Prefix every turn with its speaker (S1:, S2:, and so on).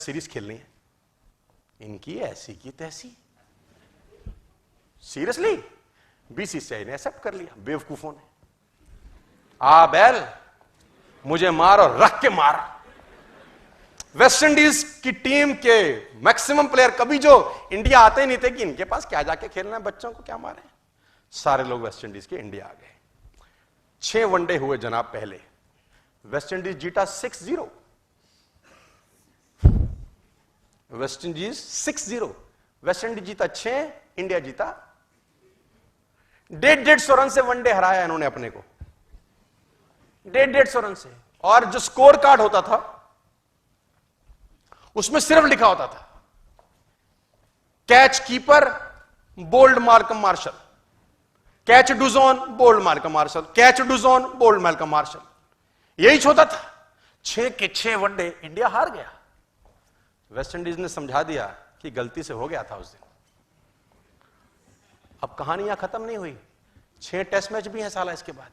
S1: Series खेलनी है, इनकी ऐसी की तैसी। सीरियसली बीसीसीआई ने एक्सेप्ट कर लिया, बेवकूफों ने। आ बैल मुझे मार और रख के मार। वेस्ट इंडीज की टीम के मैक्सिमम प्लेयर कभी जो इंडिया आते ही नहीं थे कि इनके पास क्या जाके खेलना है, बच्चों को क्या मारे। सारे लोग वेस्ट इंडीज के इंडिया आ गए। 6 वनडे हुए जनाब पहले, वेस्ट इंडीज जीता 6-0। वेस्ट इंडीज 6-0, वेस्ट इंडीज जीता 6, इंडिया जीता 150 रन से वनडे हराया इन्होंने अपने को, 150 रन से। और जो स्कोर कार्ड होता था उसमें सिर्फ लिखा होता था catch keeper bowled Malcolm Marshall, catch Dujon bowled Malcolm Marshall, catch Dujon bowled Malcolm Marshall, यही होता था। 6 के 6 वनडे इंडिया हार गया। वेस्ट इंडीज ने समझा दिया कि गलती से हो गया था उस दिन। अब कहानियां खत्म नहीं हुई, 6 टेस्ट मैच भी हैं साला इसके बाद।